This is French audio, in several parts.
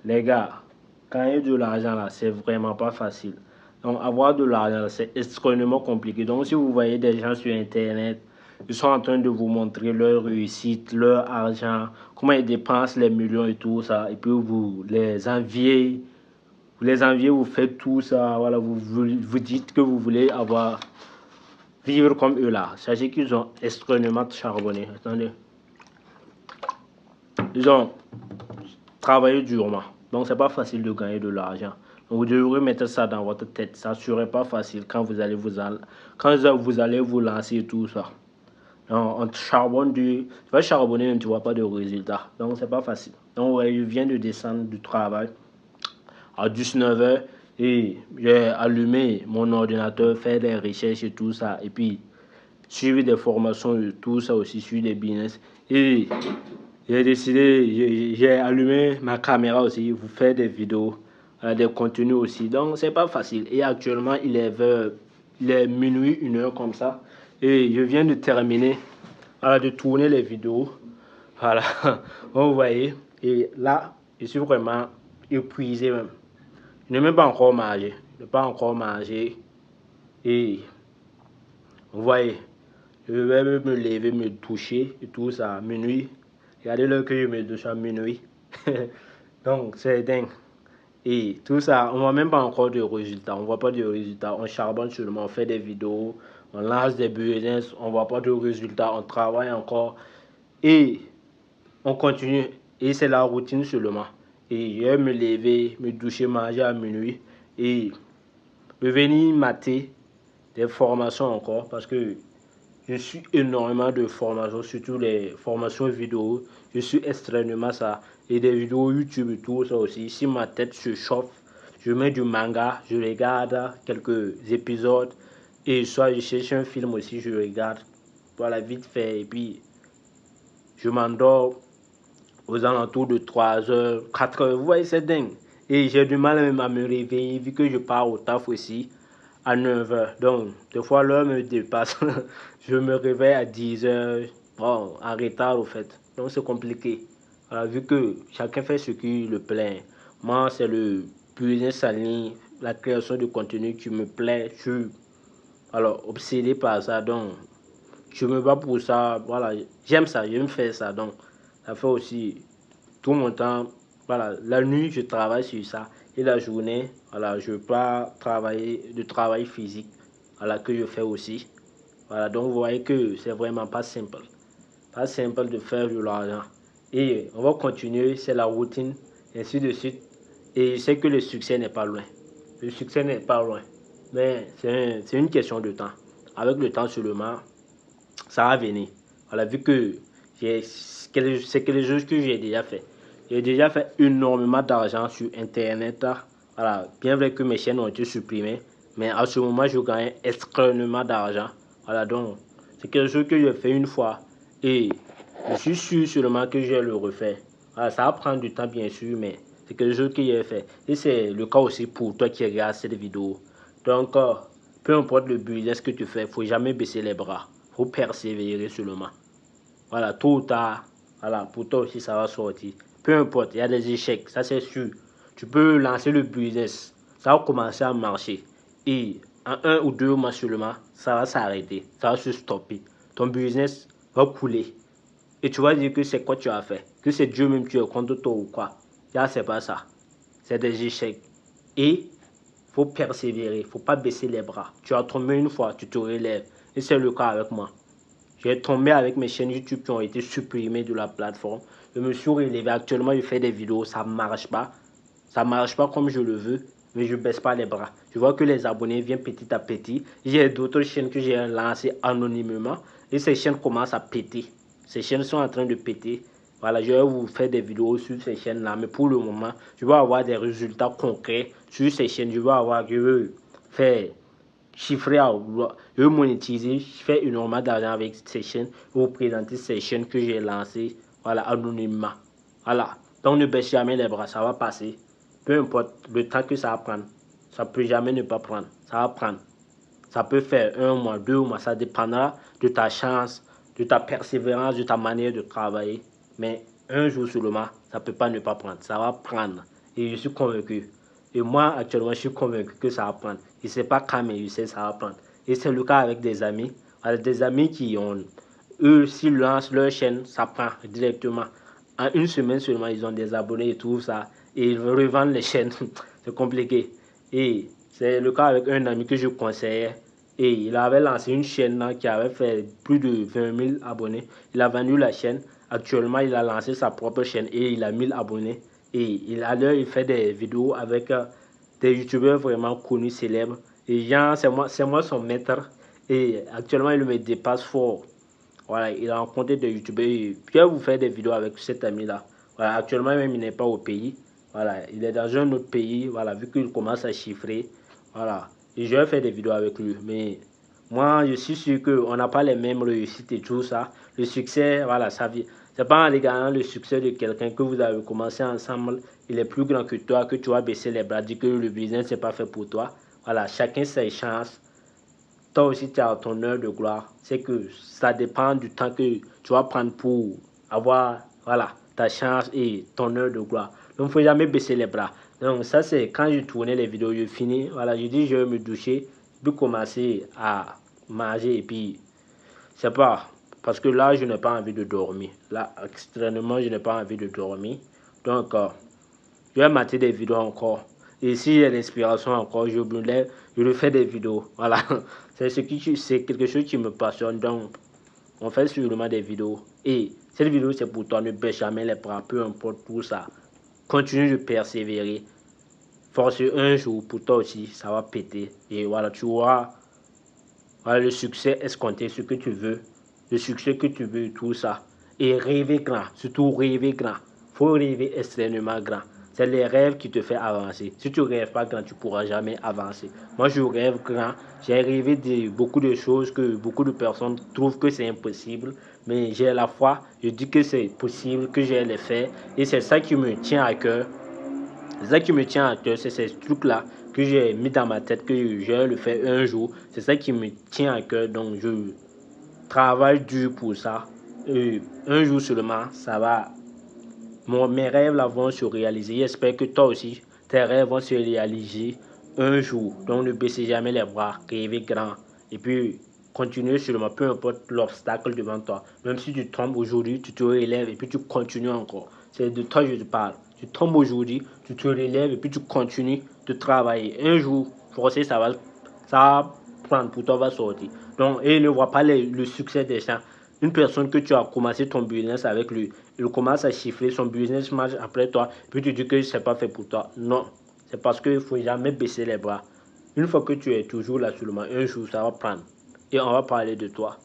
Les gars, gagner de l'argent là, c'est vraiment pas facile. Donc, avoir de l'argent, c'est extrêmement compliqué. Donc, si vous voyez des gens sur Internet, ils sont en train de vous montrer leur réussite, leur argent, comment ils dépensent les millions et tout ça, et puis vous les enviez, vous faites tout ça, voilà, vous dites que vous voulez vivre comme eux là. Sachez qu'ils ont extrêmement charbonné. Attendez. Ils ont travaillé durement. Donc, c'est pas facile de gagner de l'argent. Vous devrez mettre ça dans votre tête. Ça ne serait pas facile quand vous allez vous lancer et tout ça. Donc, on charbonne tu vas charbonner mais tu ne vois pas de résultat. Donc, c'est pas facile. Donc, ouais, je viens de descendre du travail à 19h et j'ai allumé mon ordinateur, fait des recherches et tout ça. Et puis, suivre des formations et tout ça aussi, suivre des business. Et j'ai décidé, j'ai allumé ma caméra aussi, vous faire des vidéos, des contenus aussi. Donc, c'est pas facile. Et actuellement, il est minuit, 1h comme ça. Et je viens de terminer, voilà, de tourner les vidéos. Voilà, vous voyez. Et là, je suis vraiment épuisé même. Je n'ai même pas encore mangé. Je n'ai pas encore mangé. Et vous voyez, je vais me lever, me toucher et tout ça à minuit. Regardez l'heure que je me douche à minuit. Donc, c'est dingue. Et tout ça, on ne voit même pas encore de résultats. On ne voit pas de résultats. On charbonne seulement, on fait des vidéos, on lance des business, on ne voit pas de résultats, on travaille encore. Et on continue. Et c'est la routine seulement. Et je vais me lever, me doucher, manger à minuit. Et revenir mater des formations encore. Parce que je suis énormément de formations, surtout les formations vidéo. Je suis extrêmement ça. Et des vidéos YouTube et tout ça aussi. Si ma tête se chauffe, je mets du manga, je regarde quelques épisodes. Et soit je cherche un film aussi, je regarde. Voilà, vite fait. Et puis, je m'endors aux alentours de 3h, 4h. Vous voyez, c'est dingue. Et j'ai du mal même à me réveiller vu que je pars au taf aussi à 9h. Donc, des fois, l'heure me dépasse. Je me réveille à 10h. Bon, en retard, au fait. Donc, c'est compliqué. Voilà, vu que chacun fait ce qui le plaît. Moi, c'est le business en ligne, la création de contenu qui me plaît. Je suis alors, obsédé par ça. Donc, je me bats pour ça. Voilà, j'aime ça, j'aime faire ça. Donc, ça fait aussi tout mon temps. Voilà, la nuit, je travaille sur ça. Et la journée, voilà, je pars travailler de travail physique, voilà, que je fais aussi. Voilà, donc vous voyez que c'est vraiment pas simple. Pas simple de faire de l'argent. Et on va continuer, c'est la routine, ainsi de suite. Et je sais que le succès n'est pas loin. Le succès n'est pas loin. Mais c'est une question de temps. Avec le temps seulement, ça va venir. Voilà, vu que c'est quelque chose que j'ai déjà fait. J'ai déjà fait énormément d'argent sur Internet. Voilà, bien vrai que mes chaînes ont été supprimées, mais à ce moment, je gagnais extrêmement d'argent. Voilà, donc c'est quelque chose que j'ai fait une fois et je suis sûr seulement que je vais le refaire. Voilà, ça va prendre du temps, bien sûr, mais c'est quelque chose que j'ai fait. Et c'est le cas aussi pour toi qui regardes cette vidéo. Donc, peu importe le business que tu fais, il ne faut jamais baisser les bras. Il faut persévérer seulement. Voilà, tôt ou tard, voilà, pour toi aussi, ça va sortir. Peu importe, il y a des échecs, ça c'est sûr. Tu peux lancer le business, ça va commencer à marcher. Et en 1 ou 2 mois seulement, ça va s'arrêter, ça va se stopper. Ton business va couler. Et tu vas dire que c'est quoi tu as fait, que c'est Dieu même qui est contre toi ou quoi. Là, c'est pas ça. C'est des échecs. Et il faut persévérer, il ne faut pas baisser les bras. Tu as tombé une fois, tu te relèves. Et c'est le cas avec moi. J'ai tombé avec mes chaînes YouTube qui ont été supprimées de la plateforme. Je me suis relevé. Actuellement, je fais des vidéos. Ça ne marche pas. Ça ne marche pas comme je le veux. Mais je ne baisse pas les bras. Je vois que les abonnés viennent petit à petit. J'ai d'autres chaînes que j'ai lancées anonymement. Et ces chaînes commencent à péter. Ces chaînes sont en train de péter. Voilà, je vais vous faire des vidéos sur ces chaînes-là. Mais pour le moment, je vais avoir des résultats concrets sur ces chaînes. Je veux faire chiffrer, je veux monétiser, je fais énormément d'argent avec ces chaînes, vous présenter ces chaînes que j'ai lancées, voilà, anonymement. Voilà, donc ne baisse jamais les bras, ça va passer. Peu importe le temps que ça va prendre, ça peut jamais ne pas prendre, ça va prendre. Ça peut faire 1 mois, 2 mois, ça dépendra de ta chance, de ta persévérance, de ta manière de travailler. Mais un jour seulement, ça ne peut pas ne pas prendre, ça va prendre. Et je suis convaincu. Et moi, actuellement, je suis convaincu que ça va prendre. Je ne sais pas quand, mais je sais que ça va prendre. Et c'est le cas avec des amis. Avec des amis qui ont, eux, s'ils lancent leur chaîne, ça prend directement. En une semaine seulement, ils ont des abonnés et tout ça. Et ils revendent les chaînes. C'est compliqué. Et c'est le cas avec un ami que je conseillais. Et il avait lancé une chaîne là, qui avait fait plus de 20 000 abonnés. Il a vendu la chaîne. Actuellement, il a lancé sa propre chaîne et il a 1000 abonnés. Et il fait des vidéos avec des youtubeurs vraiment connus, célèbres. Et c'est moi son maître. Et actuellement, il me dépasse fort. Voilà, il a rencontré des youtubeurs. Et puis, je vais vous faire des vidéos avec cet ami-là. Voilà, actuellement, même, il n'est pas au pays. Voilà, il est dans un autre pays. Voilà, vu qu'il commence à chiffrer. Voilà, et je vais faire des vidéos avec lui. Mais moi, je suis sûr qu'on n'a pas les mêmes réussites et tout ça. Le succès, voilà, ça vient. C'est pas en regardant le succès de quelqu'un que vous avez commencé ensemble, il est plus grand que toi, que tu vas baisser les bras, dire que le business n'est pas fait pour toi. Voilà, chacun ses chances. Toi aussi, tu as ton heure de gloire. C'est que ça dépend du temps que tu vas prendre pour avoir, voilà, ta chance et ton heure de gloire. Donc, il ne faut jamais baisser les bras. Donc, ça, c'est quand je tournais les vidéos, je finis. Voilà, je dis, je vais me doucher, puis commencer à manger et puis, c'est pas. Parce que là, je n'ai pas envie de dormir. Là, extrêmement, je n'ai pas envie de dormir. Donc, je vais mater des vidéos encore. Et si j'ai l'inspiration encore, je me lève, je refais des vidéos. Voilà. C'est quelque chose qui me passionne. Donc, on fait sûrement des vidéos. Et cette vidéo, c'est pour toi. Ne baisse jamais les bras, peu importe tout ça. Continue de persévérer. Force un jour, pour toi aussi, ça va péter. Et voilà, tu auras voilà, le succès escompté, ce que tu veux. Le succès que tu veux, tout ça. Et rêver grand, surtout rêver grand. Il faut rêver extrêmement grand. C'est les rêves qui te font avancer. Si tu ne rêves pas grand, tu ne pourras jamais avancer. Moi, je rêve grand. J'ai rêvé de beaucoup de choses que beaucoup de personnes trouvent que c'est impossible. Mais j'ai la foi. Je dis que c'est possible, que j'ai les faire. Et c'est ça qui me tient à cœur. C'est ça qui me tient à cœur. C'est ces trucs-là que j'ai mis dans ma tête, que je vais le faire un jour. C'est ça qui me tient à cœur. Donc, je travaille dur pour ça. Et un jour seulement, ça va. Mes rêves là vont se réaliser. J'espère que toi aussi, tes rêves vont se réaliser un jour. Donc ne baissez jamais les bras, rêvez grand. Et puis, continue seulement, peu importe l'obstacle devant toi. Même si tu tombes aujourd'hui, tu te relèves et puis tu continues encore. C'est de toi que je te parle. Tu tombes aujourd'hui, tu te relèves et puis tu continues de travailler. Un jour, forcément, ça va prendre pour toi, va sortir. Donc, et ne vois pas le succès des gens. Une personne que tu as commencé ton business avec lui, il commence à chiffrer, son business marche après toi, puis tu dis que c'est pas fait pour toi. Non, c'est parce qu'il ne faut jamais baisser les bras. Une fois que tu es toujours là seulement, un jour ça va prendre. Et on va parler de toi.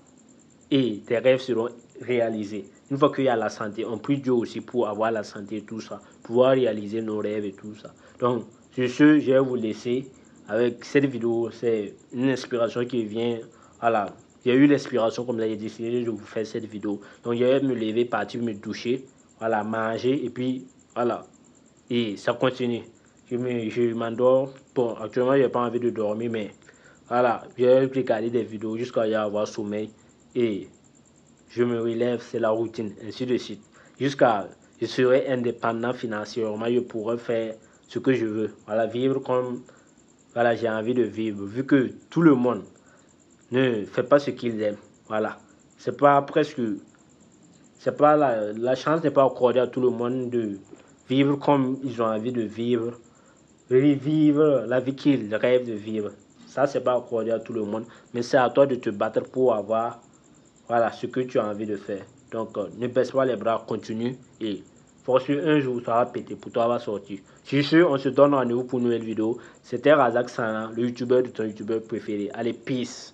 Et tes rêves seront réalisés. Une fois qu'il y a la santé, on prie Dieu aussi pour avoir la santé et tout ça, pouvoir réaliser nos rêves et tout ça. Donc, sur ce, je vais vous laisser avec cette vidéo. C'est une inspiration qui vient à la... J'ai eu l'inspiration, comme j'ai décidé de vous faire cette vidéo. Donc, je vais me lever, partir me doucher, voilà, manger, et puis, voilà. Et ça continue. Je m'endors. Bon, actuellement, je n'ai pas envie de dormir, mais voilà, je vais regarder des vidéos jusqu'à y avoir sommeil. Et je me relève, c'est la routine, ainsi de suite. Jusqu'à je serai indépendant financièrement, je pourrai faire ce que je veux. Voilà, vivre comme voilà, j'ai envie de vivre. Vu que tout le monde ne fait pas ce qu'ils aiment. Voilà. C'est pas presque. C'est pas la chance n'est pas accordée à tout le monde de vivre comme ils ont envie de vivre. Vivre la vie qu'ils rêvent de vivre. Ça, c'est pas accordé à tout le monde. Mais c'est à toi de te battre pour avoir voilà, ce que tu as envie de faire. Donc, ne baisse pas les bras, continue. Et forcément, un jour, ça va péter. Pour toi, va sortir. Sur ce, on se donne rendez-vous pour une nouvelle vidéo. C'était Razak Sana, le youtubeur de ton youtubeur préféré. Allez, peace.